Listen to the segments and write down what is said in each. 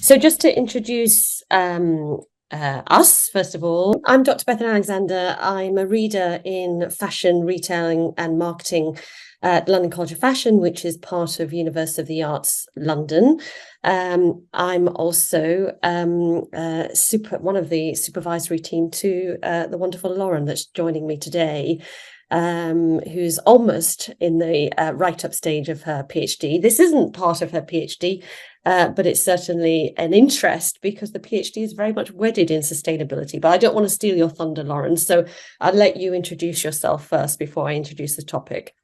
So just to introduce us, first of all, I'm Dr. Bethan Alexander. I'm a reader in fashion, retailing and marketing at London College of Fashion, which is part of University of the Arts London. I'm also one of the supervisory team to the wonderful Lauren that's joining me today, who's almost in the write-up stage of her PhD. This isn't part of her PhD, but it's certainly an interest because the PhD is very much wedded in sustainability. But I don't want to steal your thunder, Lauren, so I'll let you introduce yourself first before I introduce the topic.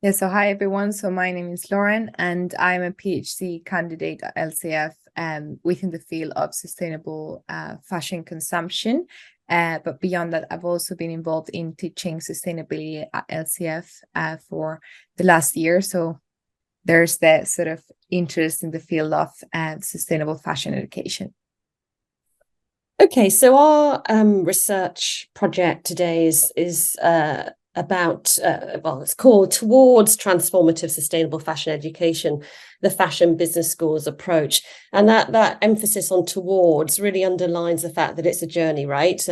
Yeah, so hi everyone. So my name is Lauren and I'm a PhD candidate at LCF within the field of sustainable fashion consumption. But beyond that, I've also been involved in teaching sustainability at LCF for the last year. So there's the sort of interest in the field of sustainable fashion education. Okay, so our research project today is about, it's called Towards Transformative Sustainable Fashion Education, the Fashion Business School's approach. And that emphasis on towards really underlines the fact that it's a journey, right?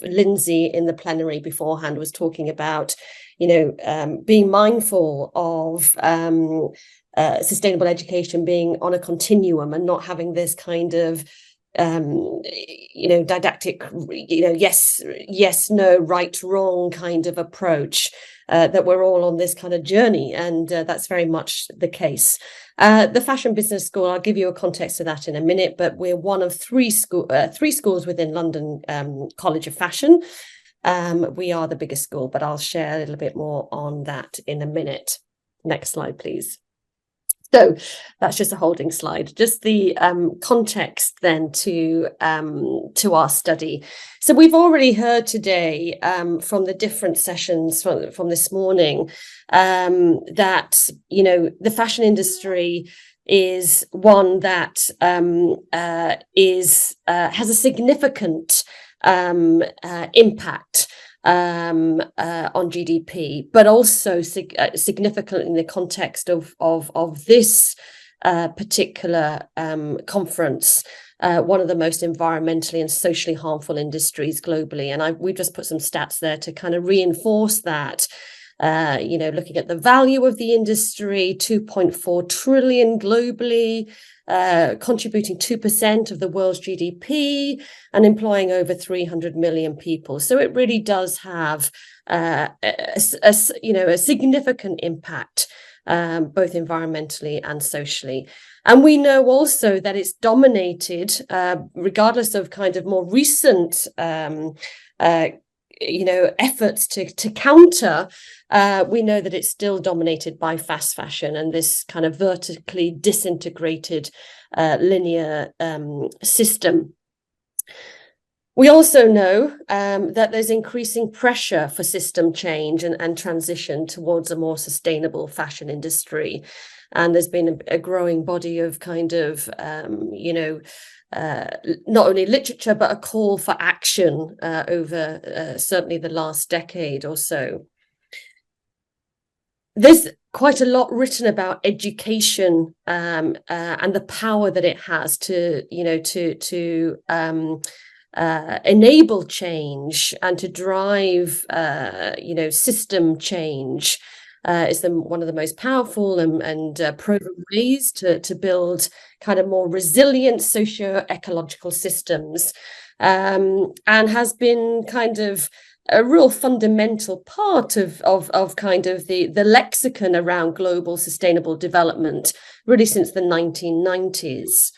Lindsay in the plenary beforehand was talking about, being mindful of sustainable education being on a continuum and not having this kind of didactic, yes, no, right, wrong kind of approach, that we're all on this kind of journey. And that's very much the case. The Fashion Business School, I'll give you a context of that in a minute, but we're one of three schools within London College of Fashion. We are the biggest school, but I'll share a little bit more on that in a minute. Next slide, please. So that's just a holding slide, just the context then to our study. So we've already heard today from the different sessions from this morning that, the fashion industry is one that has a significant impact on GDP, but also significant in the context of this particular conference, one of the most environmentally and socially harmful industries globally. And we've just put some stats there to kind of reinforce that. Looking at the value of the industry, 2.4 trillion globally, contributing 2% of the world's GDP and employing over 300 million people. So it really does have a significant impact, both environmentally and socially. And we know also that it's dominated, regardless of kind of more recent efforts to counter, we know that it's still dominated by fast fashion and this kind of vertically disintegrated linear system. We also know that there's increasing pressure for system change and transition towards a more sustainable fashion industry. And there's been a growing body of kind of, not only literature, but a call for action over certainly the last decade or so. There's quite a lot written about education and the power that it has to enable change and to drive, system change. Is one of the most powerful and proven ways to build kind of more resilient socio-ecological systems, and has been kind of a real fundamental part of kind of the lexicon around global sustainable development, really since the 1990s.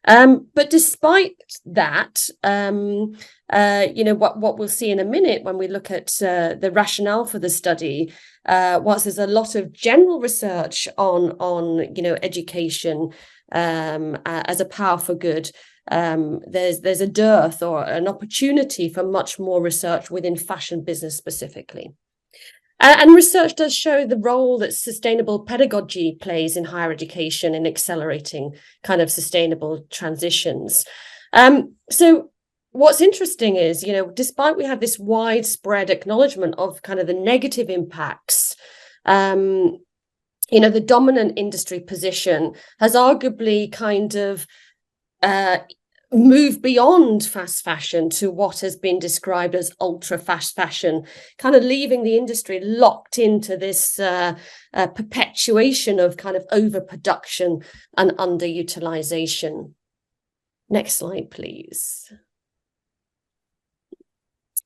But despite that, what we'll see in a minute when we look at the rationale for the study, whilst there's a lot of general research on education as a power for good, there's a dearth or an opportunity for much more research within fashion business specifically. And research does show the role that sustainable pedagogy plays in higher education in accelerating kind of sustainable transitions. So what's interesting is, despite we have this widespread acknowledgement of kind of the negative impacts, the dominant industry position has arguably kind of move beyond fast fashion to what has been described as ultra fast fashion, kind of leaving the industry locked into this perpetuation of kind of overproduction and underutilization. Next slide, please.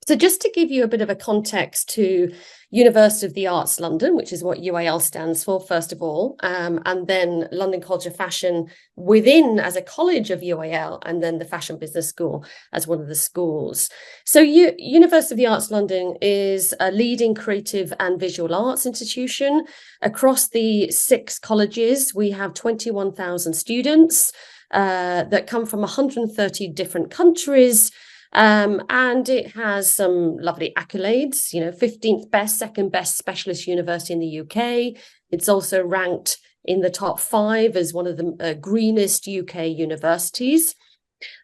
So just to give you a bit of a context to University of the Arts London, which is what UAL stands for, first of all, and then London College of Fashion within as a college of UAL, and then the Fashion Business School as one of the schools. So University of the Arts London is a leading creative and visual arts institution. Across the 6 colleges, we have 21,000 students that come from 130 different countries. And it has some lovely accolades, 15th best, second best specialist university in the UK. It's also ranked in the top 5 as one of the greenest UK universities.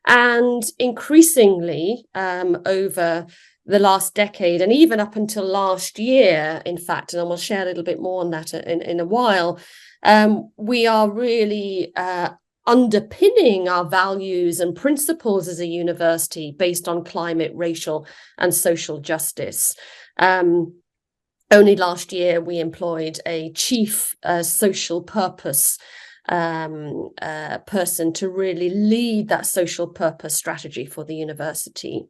And increasingly over the last decade, and even up until last year, in fact, and I will share a little bit more on that in a while, we are really underpinning our values and principles as a university based on climate, racial, and social justice. Only last year, we employed a chief social purpose person to really lead that social purpose strategy for the university.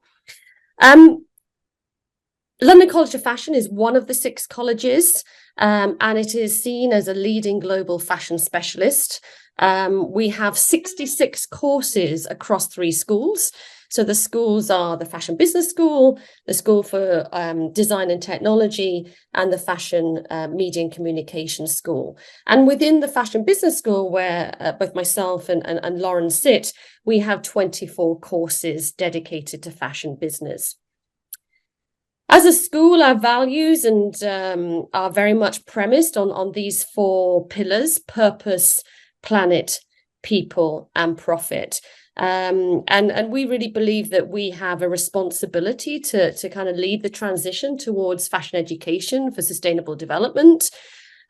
London College of Fashion is one of the 6 colleges, and it is seen as a leading global fashion specialist. We have 66 courses across 3 schools. So the schools are the Fashion Business School, the School for Design and Technology, and the Fashion Media and Communication School. And within the Fashion Business School, where both myself and Lauren sit, we have 24 courses dedicated to fashion business. As a school, our values are very much premised on these 4 pillars: purpose, planet, people, and profit. And we really believe that we have a responsibility to kind of lead the transition towards fashion education for sustainable development.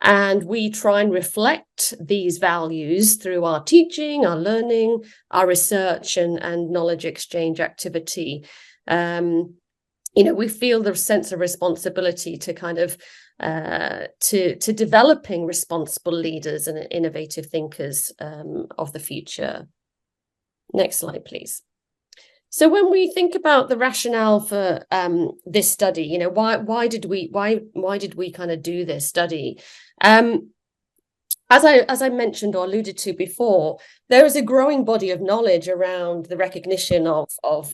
And we try and reflect these values through our teaching, our learning, our research, and knowledge exchange activity. We feel the sense of responsibility to kind of to developing responsible leaders and innovative thinkers of the future. Next slide, please. So when we think about the rationale for this study, why did we kind of do this study? As I mentioned or alluded to before, there is a growing body of knowledge around the recognition of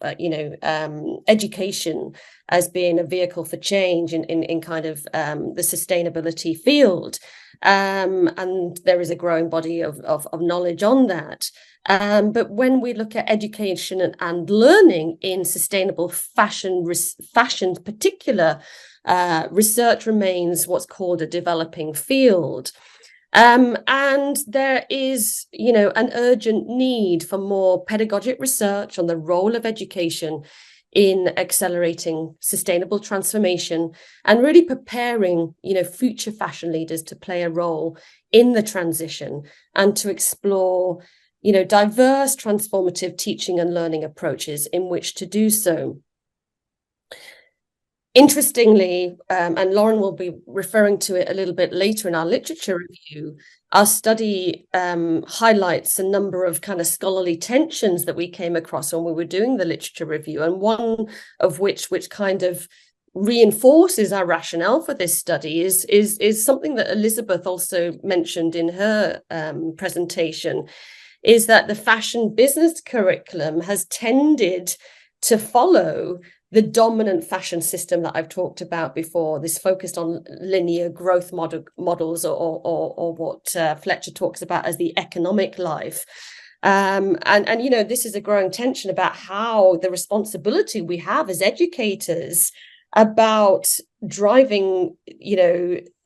education as being a vehicle for change in kind of the sustainability field, and there is a growing body of knowledge on that. But when we look at education and learning in sustainable fashion particular, research remains what's called a developing field. And there is, an urgent need for more pedagogic research on the role of education in accelerating sustainable transformation and really preparing, future fashion leaders to play a role in the transition and to explore, diverse transformative teaching and learning approaches in which to do so. Interestingly, and Lauren will be referring to it a little bit later in our literature review, our study highlights a number of kind of scholarly tensions that we came across when we were doing the literature review, and one of which kind of reinforces our rationale for this study is something that Elizabeth also mentioned in her presentation, is that the fashion business curriculum has tended to follow the dominant fashion system that I've talked about before, this focused on linear growth models or what Fletcher talks about as the economic life. And this is a growing tension about how the responsibility we have as educators about driving,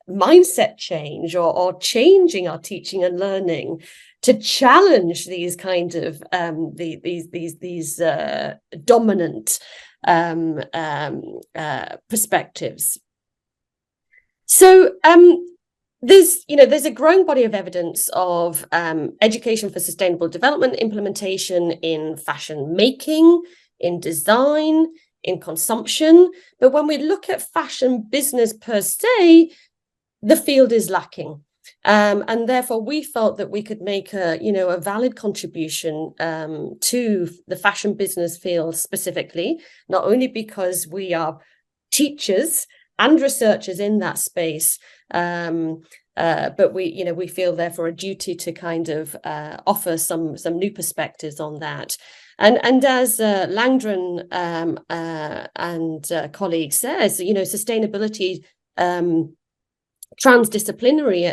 mindset change or changing our teaching and learning to challenge these kind of these dominant perspectives. So there's a growing body of evidence of education for sustainable development implementation in fashion making, in design, in consumption. But when we look at fashion business per se, the field is lacking. And therefore, we felt that we could make a valid contribution to the fashion business field specifically, not only because we are teachers and researchers in that space, but we feel therefore a duty to kind of offer some new perspectives on that. And as Langdren and colleagues says, sustainability transdisciplinary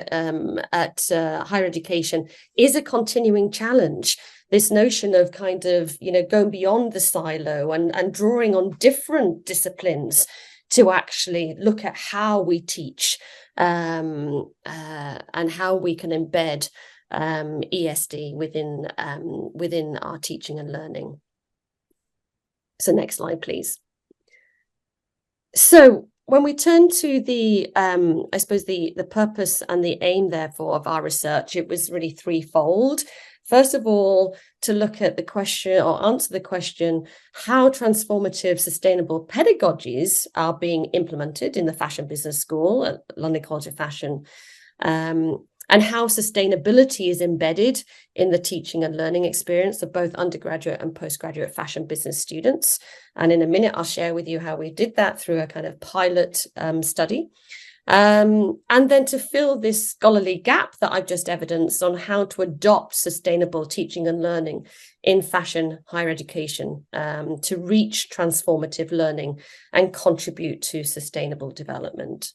at higher education is a continuing challenge. This notion of kind of going beyond the silo and drawing on different disciplines to actually look at how we teach and how we can embed ESD within our teaching and learning. So next slide, please. So when we turn to the, I suppose the purpose and the aim, therefore, of our research, it was really threefold. First of all, to look at the question or answer the question, how transformative sustainable pedagogies are being implemented in the Fashion Business School at London College of Fashion, and how sustainability is embedded in the teaching and learning experience of both undergraduate and postgraduate fashion business students. And in a minute, I'll share with you how we did that through a kind of pilot study. And then to fill this scholarly gap that I've just evidenced on how to adopt sustainable teaching and learning in fashion higher education to reach transformative learning and contribute to sustainable development.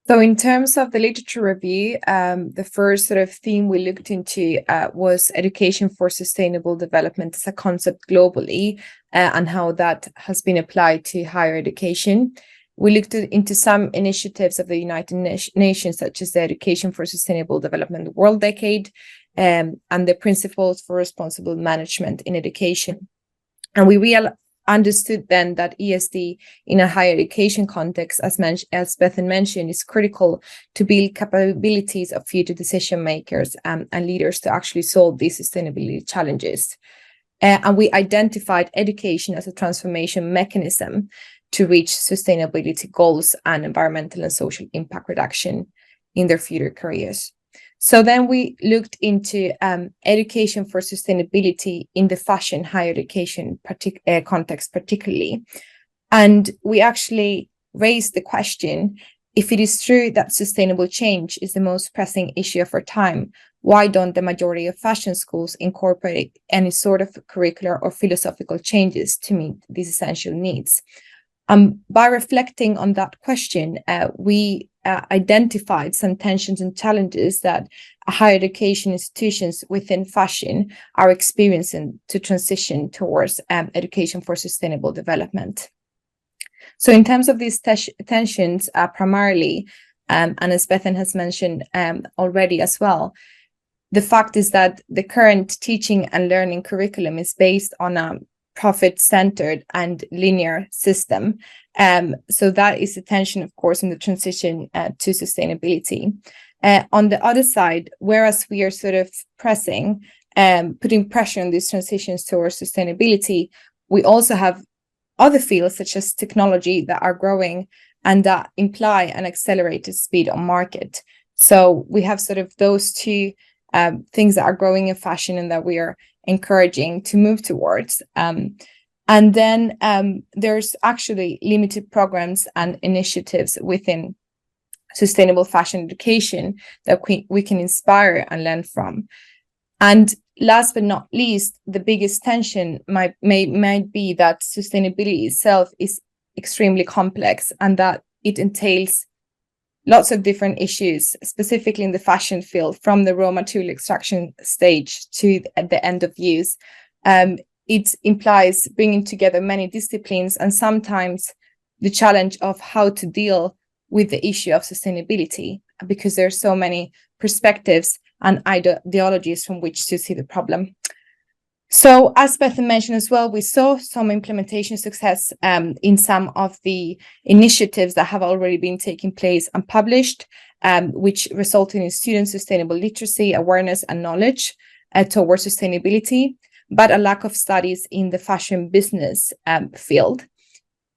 So in terms of the literature review, the first sort of theme we looked into was education for sustainable development as a concept globally and how that has been applied to higher education. We looked into some initiatives of the United Nations, such as the Education for Sustainable Development World Decade and the Principles for Responsible Management in Education. And we understood then that ESD in a higher education context, as Bethan mentioned, is critical to build capabilities of future decision makers and leaders to actually solve these sustainability challenges. And we identified education as a transformation mechanism to reach sustainability goals and environmental and social impact reduction in their future careers. So then we looked into education for sustainability in the fashion higher education context particularly. And we actually raised the question, if it is true that sustainable change is the most pressing issue of our time, why don't the majority of fashion schools incorporate any sort of curricular or philosophical changes to meet these essential needs? By reflecting on that question, we identified some tensions and challenges that higher education institutions within fashion are experiencing to transition towards education for sustainable development. So in terms of these tensions, primarily, and as Bethan has mentioned already as well, the fact is that the current teaching and learning curriculum is based on a profit-centered and linear system. So that is a tension, of course, in the transition to sustainability. On the other side, whereas we are sort of putting pressure on these transitions towards sustainability, we also have other fields such as technology that are growing and that imply an accelerated speed on market. So we have sort of those two things that are growing in fashion and that we are encouraging to move towards. And then there's actually limited programs and initiatives within sustainable fashion education that we can inspire and learn from. And last but not least, the biggest tension might be that sustainability itself is extremely complex and that it entails lots of different issues, specifically in the fashion field, from the raw material extraction stage to the end of use. It implies bringing together many disciplines and sometimes the challenge of how to deal with the issue of sustainability, because there are so many perspectives and ideologies from which to see the problem. So as Beth mentioned as well, we saw some implementation success in some of the initiatives that have already been taking place and published, which resulted in student sustainable literacy, awareness, and knowledge towards sustainability, but a lack of studies in the fashion business field.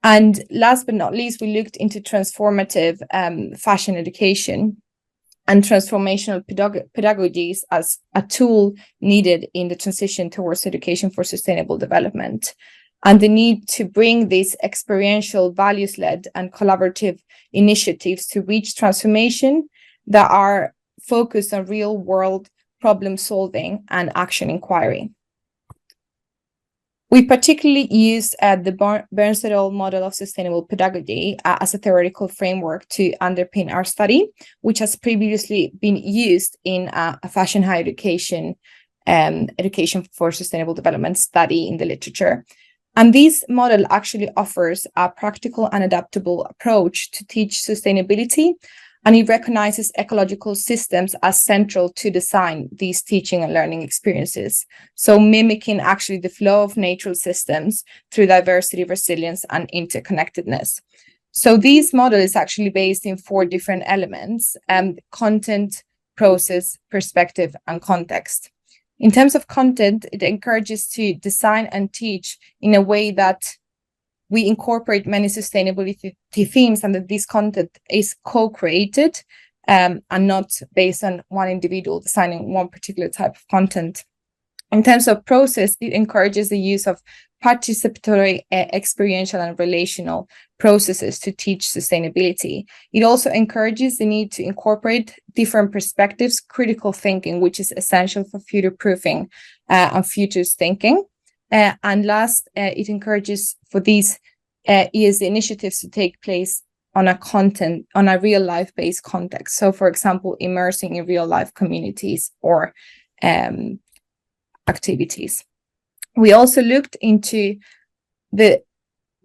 And last but not least, we looked into transformative fashion education and transformational pedagogies as a tool needed in the transition towards education for sustainable development, and the need to bring these experiential, values-led and collaborative initiatives to reach transformation that are focused on real-world problem solving and action inquiry. We particularly used the Bernstein model of sustainable pedagogy as a theoretical framework to underpin our study, which has previously been used in a fashion higher education, education for sustainable development study in the literature. And this model actually offers a practical and adaptable approach to teach sustainability, and it recognizes ecological systems as central to design these teaching and learning experiences. So mimicking actually the flow of natural systems through diversity, resilience, and interconnectedness. So this model is actually based in 4 different elements: content, process, perspective, and context. In terms of content, it encourages to design and teach in a way that we incorporate many sustainability themes, and that this content is co-created and not based on one individual designing one particular type of content. In terms of process, it encourages the use of participatory, experiential, and relational processes to teach sustainability. It also encourages the need to incorporate different perspectives, critical thinking, which is essential for future-proofing and futures thinking. And last, it encourages for these ESG initiatives to take place on a real life based context. So, for example, immersing in real life communities or activities. We also looked into the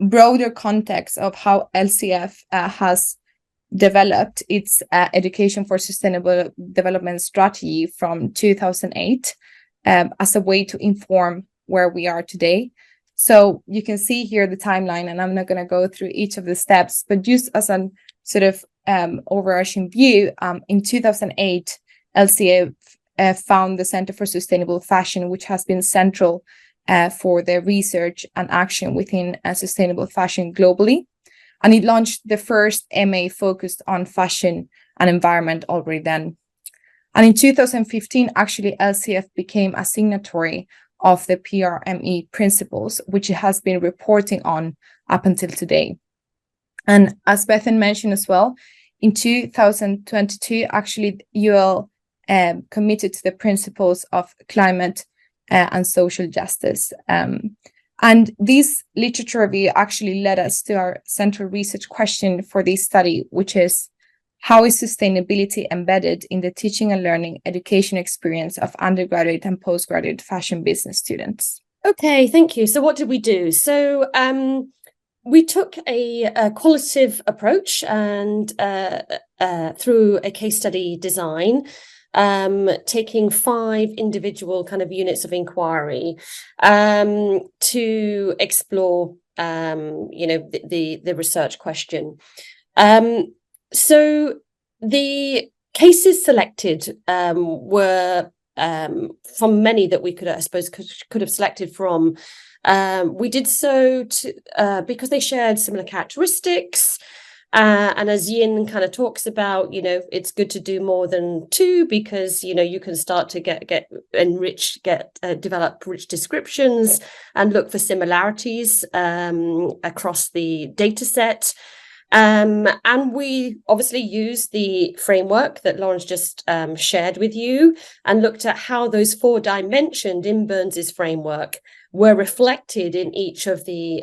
broader context of how LCF has developed its education for sustainable development strategy from 2008 as a way to inform where we are today. So you can see here the timeline, and I'm not going to go through each of the steps, but just as a sort of overarching view, in 2008, LCF found the Center for Sustainable Fashion, which has been central for their research and action within sustainable fashion globally. And it launched the first MA focused on fashion and environment already then. And in 2015, actually, LCF became a signatory of the PRME principles, which it has been reporting on up until today. And as Bethan mentioned as well, in 2022, actually, UL committed to the principles of climate and social justice. And this literature review actually led us to our central research question for this study, which is: how is sustainability embedded in the teaching and learning education experience of undergraduate and postgraduate fashion business students? Okay, thank you. So what did we do? So we took a qualitative approach and through a case study design, taking 5 individual kind of units of inquiry to explore, the research question. So the cases selected were from many that we could, I suppose, could have selected from. We did so because they shared similar characteristics. And as Yin kind of talks about, it's good to do more than 2 because, you can start to develop rich descriptions and look for similarities across the data set. And we obviously used the framework that Lauren's just shared with you and looked at how those 4 dimensions in Burns's framework were reflected in each of the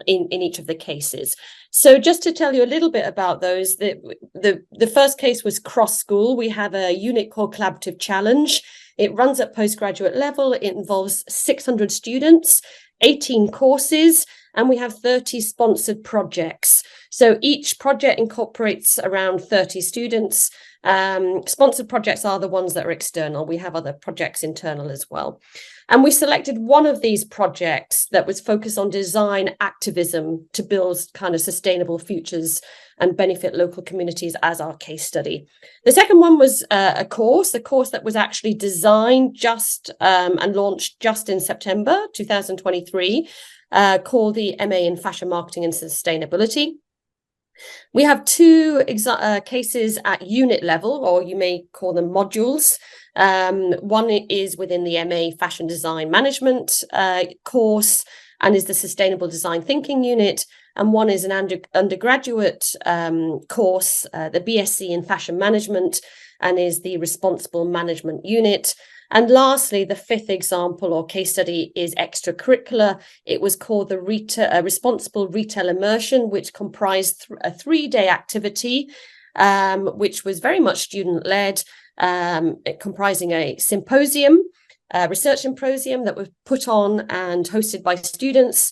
in each of the cases. So just to tell you a little bit about those, the first case was cross school. We have a unit called Collaborative Challenge. It runs at postgraduate level. It involves 600 students, 18 courses, and we have 30 sponsored projects. So each project incorporates around 30 students. Sponsored projects are the ones that are external. We have other projects internal as well. And we selected one of these projects that was focused on design activism to build kind of sustainable futures and benefit local communities as our case study. The second one was a course that was actually designed just and launched just in September 2023, called the MA in Fashion Marketing and Sustainability. We have two cases at unit level, or you may call them modules. One is within the MA Fashion Design Management course and is the Sustainable Design Thinking unit. And one is an undergraduate course, the BSc in Fashion Management, and is the Responsible Management unit. And lastly, the fifth example or case study is extracurricular. It was called the Responsible Retail Immersion, which comprised a 3-day activity, which was very much student-led, comprising a symposium, research symposium that was put on and hosted by students,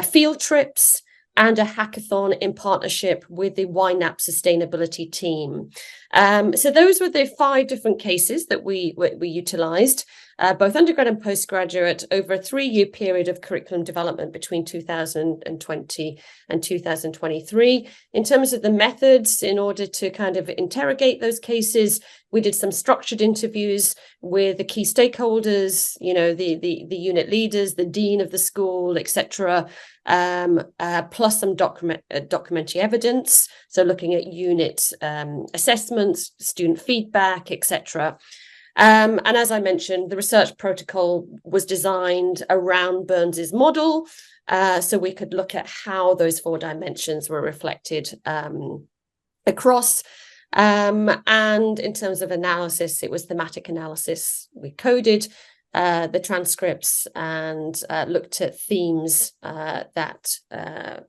field trips, and a hackathon in partnership with the YNAP sustainability team. So those were the 5 different cases that we utilised, both undergrad and postgraduate, over a 3-year period of curriculum development between 2020 and 2023. In terms of the methods, in order to kind of interrogate those cases, we did some structured interviews with the key stakeholders, the unit leaders, the dean of the school, etc., plus some documentary evidence. So looking at unit assessments, student feedback, etc. And as I mentioned, the research protocol was designed around Burns's model, so we could look at how those 4 dimensions were reflected across. And in terms of analysis, it was thematic analysis. We coded the transcripts and looked at themes that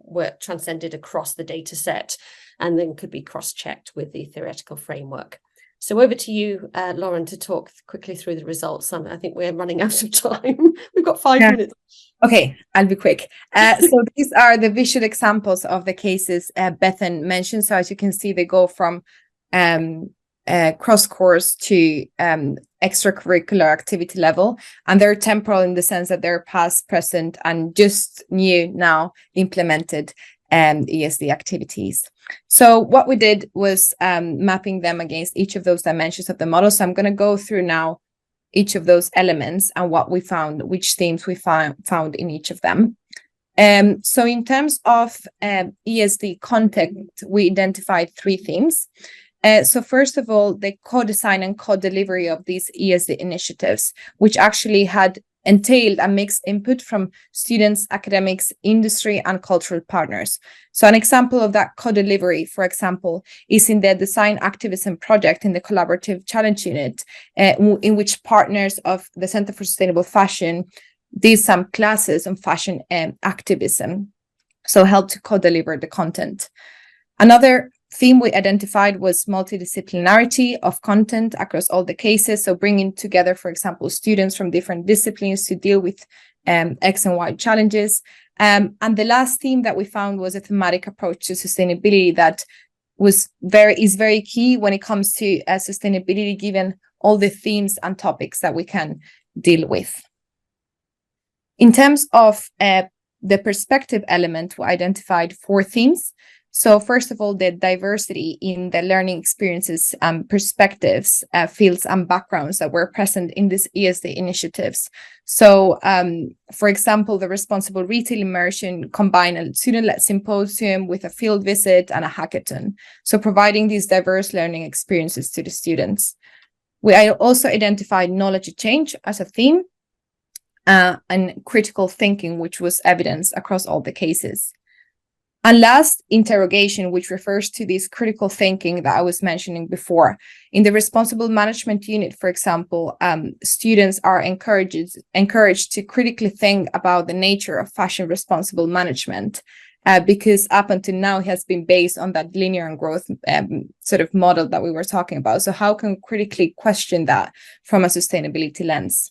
were transcended across the data set and then could be cross-checked with the theoretical framework. So over to you, Lauren, to talk quickly through the results. I think we're running out of time. We've got 5 minutes. Okay, I'll be quick. So these are the visual examples of the cases Bethan mentioned. So as you can see, they go from cross-course to extracurricular activity level, and they're temporal in the sense that they're past, present, and just new now implemented ESD activities. So what we did was mapping them against each of those dimensions of the model. So I'm going to go through now each of those elements and what we found, which themes we found in each of them. So in terms of ESD content, we identified 3 themes. So first of all, the co-design and co-delivery of these ESD initiatives, which actually had entailed a mixed input from students, academics, industry, and cultural partners. So an example of that co-delivery, for example, is in the design activism project in the collaborative challenge unit, in which partners of the Center for Sustainable Fashion did some classes on fashion activism, so helped to co-deliver the content. Another theme we identified was multidisciplinarity of content across all the cases. So bringing together, for example, students from different disciplines to deal with X and Y challenges. And the last theme that we found was a thematic approach to sustainability that is very key when it comes to sustainability, given all the themes and topics that we can deal with. In terms of the perspective element, we identified 4 themes. So first of all, the diversity in the learning experiences, perspectives, fields, and backgrounds that were present in these ESD initiatives. So, for example, the responsible retail immersion combined a student-led symposium with a field visit and a hackathon. So providing these diverse learning experiences to the students. We also identified knowledge exchange as a theme, and critical thinking, which was evidenced across all the cases. And last, interrogation, which refers to this critical thinking that I was mentioning before. In the responsible management unit, for example, students are encouraged to critically think about the nature of fashion responsible management, because up until now it has been based on that linear and growth sort of model that we were talking about. So how can we critically question that from a sustainability lens?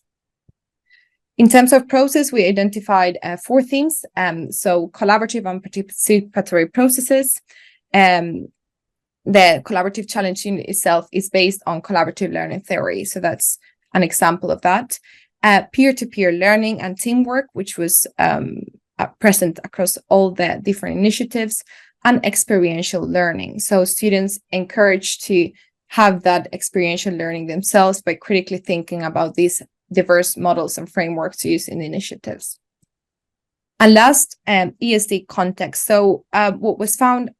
In terms of process, we identified 4 themes. So collaborative and participatory processes. The collaborative challenge unit itself is based on collaborative learning theory. So that's an example of that. peer-to-peer learning and teamwork, which was present across all the different initiatives, and experiential learning. So students encouraged to have that experiential learning themselves by critically thinking about these diverse models and frameworks used in the initiatives. And last, ESD context. So what was found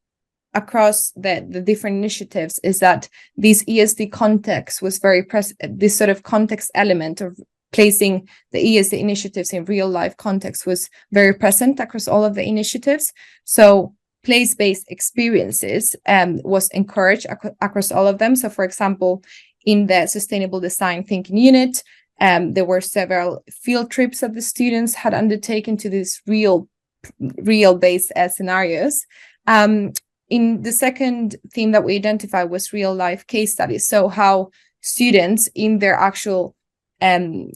across the different initiatives is that this ESD context was very this sort of context element of placing the ESD initiatives in real life context was very present across all of the initiatives. So place-based experiences was encouraged across all of them. So for example, in the Sustainable Design Thinking unit, there were several field trips that the students had undertaken to these real-based scenarios. In the second theme that we identified was real-life case studies. So how students in their actual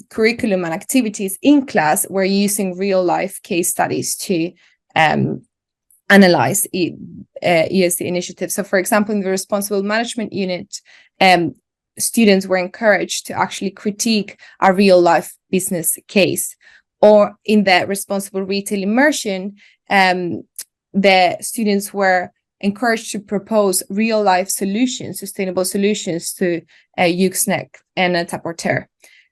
curriculum and activities in class were using real-life case studies to analyze ESD initiatives. So for example, in the Responsible Management unit, students were encouraged to actually critique a real-life business case. Or in the Responsible Retail immersion, the students were encouraged to propose real-life solutions, sustainable solutions to Yuxnek and Net-a-Porter.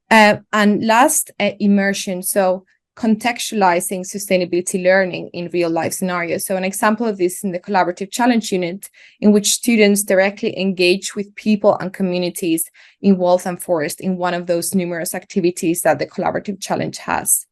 And last, immersion. So contextualizing sustainability learning in real-life scenarios. So an example of this in the Collaborative Challenge unit, in which students directly engage with people and communities in Wealth and Forest in one of those numerous activities that the Collaborative Challenge has.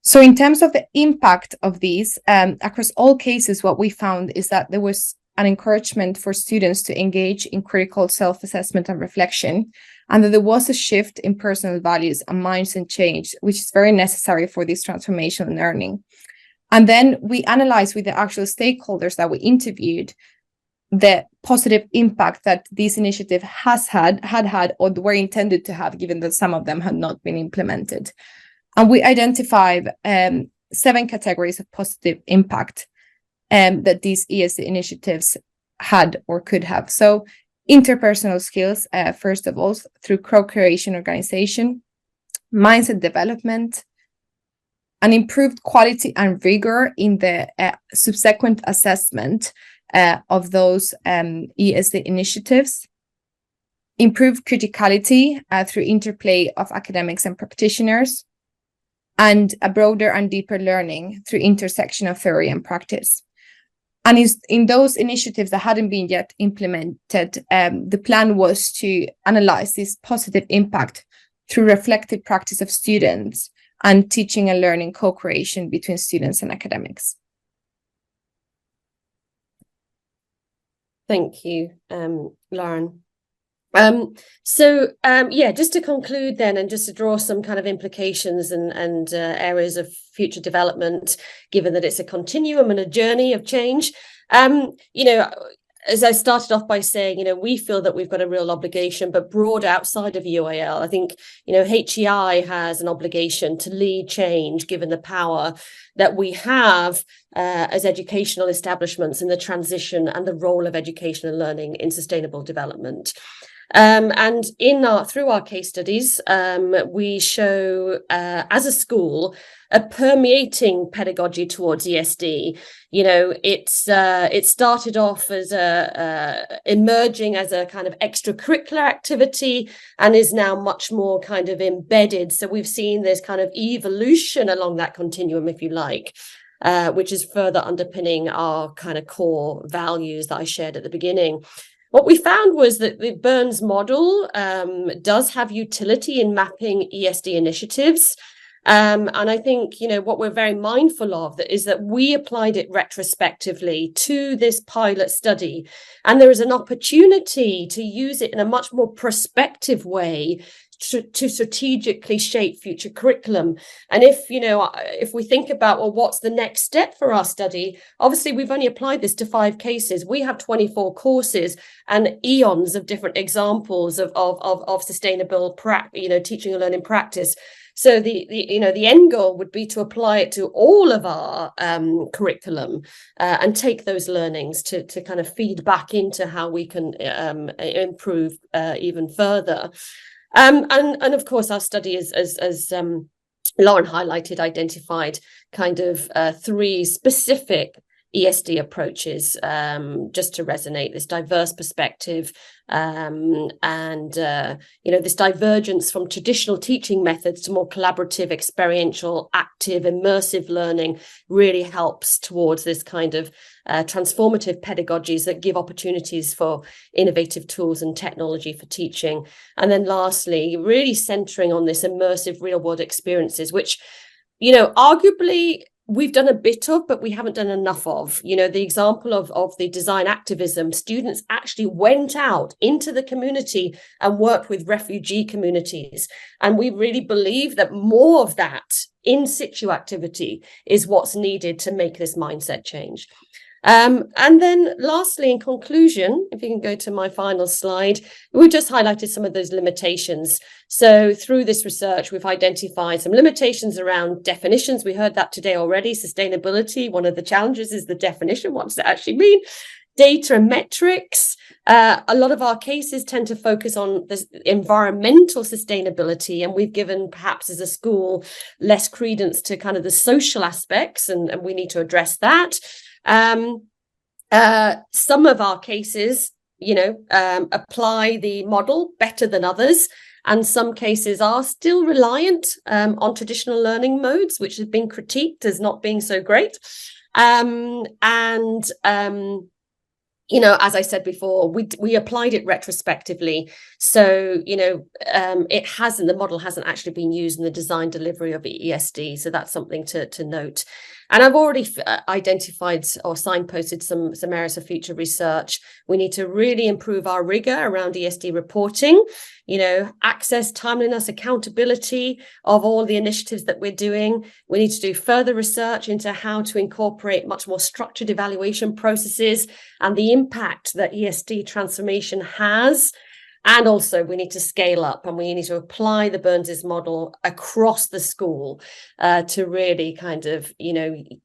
So in terms of the impact of these, across all cases, what we found is that there was an encouragement for students to engage in critical self-assessment and reflection, and that there was a shift in personal values and mindset change, which is very necessary for this transformational learning. And then we analyzed with the actual stakeholders that we interviewed the positive impact that this initiative had had, or were intended to have, given that some of them had not been implemented. And we identified 7 categories of positive impact that these ESD initiatives had or could have. So interpersonal skills, first of all, through co-creation organization, mindset development, an improved quality and rigor in the subsequent assessment of those ESD initiatives, improved criticality through interplay of academics and practitioners, and a broader and deeper learning through intersection of theory and practice. And in those initiatives that hadn't been yet implemented, the plan was to analyze this positive impact through reflective practice of students and teaching and learning co-creation between students and academics. Thank you, Lauren. Just to conclude then, and just to draw some kind of implications and areas of future development, given that it's a continuum and a journey of change, as I started off by saying, we feel that we've got a real obligation, but broad outside of UAL. I think, HEI has an obligation to lead change, given the power that we have as educational establishments in the transition and the role of education and learning in sustainable development. And through our case studies, we show as a school a permeating pedagogy towards ESD. It started off as emerging as a kind of extracurricular activity and is now much more kind of embedded. So we've seen this kind of evolution along that continuum, if you like, which is further underpinning our kind of core values that I shared at the beginning. What we found was that the Burns model does have utility in mapping ESD initiatives. And I think, what we're very mindful of is that we applied it retrospectively to this pilot study. And there is an opportunity to use it in a much more prospective way to strategically shape future curriculum. And if we think about, well, what's the next step for our study? Obviously, we've only applied this to 5 cases. We have 24 courses and eons of different examples of sustainable teaching and learning practice. So the end goal would be to apply it to all of our curriculum and take those learnings to kind of feed back into how we can improve even further. And of course, our study, as Lauren highlighted, identified kind of 3 specific ESD approaches, just to resonate this diverse perspective, and this divergence from traditional teaching methods to more collaborative, experiential, active, immersive learning really helps towards this kind of transformative pedagogies that give opportunities for innovative tools and technology for teaching. And then lastly, really centering on this immersive real world experiences, which, arguably we've done a bit of, but we haven't done enough of. The example of the design activism, students actually went out into the community and worked with refugee communities. And we really believe that more of that in situ activity is what's needed to make this mindset change. And then lastly, in conclusion, if you can go to my final slide, we just highlighted some of those limitations. So through this research, we've identified some limitations around definitions. We heard that today already. Sustainability, one of the challenges is the definition. What does it actually mean? Data and metrics. A lot of our cases tend to focus on this environmental sustainability, and we've given, perhaps as a school, less credence to kind of the social aspects, and we need to address that. Some of our cases, apply the model better than others, and some cases are still reliant on traditional learning modes, which have been critiqued as not being so great. As I said before, we applied it retrospectively. So, the model hasn't actually been used in the design delivery of ESD. So that's something to note. And I've already identified or signposted some areas of future research. We need to really improve our rigor around ESD reporting, access, timeliness, accountability of all the initiatives that we're doing. We need to do further research into how to incorporate much more structured evaluation processes and the impact that ESD transformation has. And also we need to scale up, and we need to apply the Burns's model across the school to really kind of,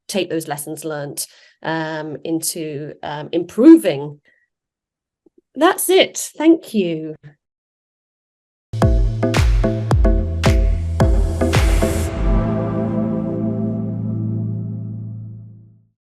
take those lessons learned into improving. That's it. Thank you.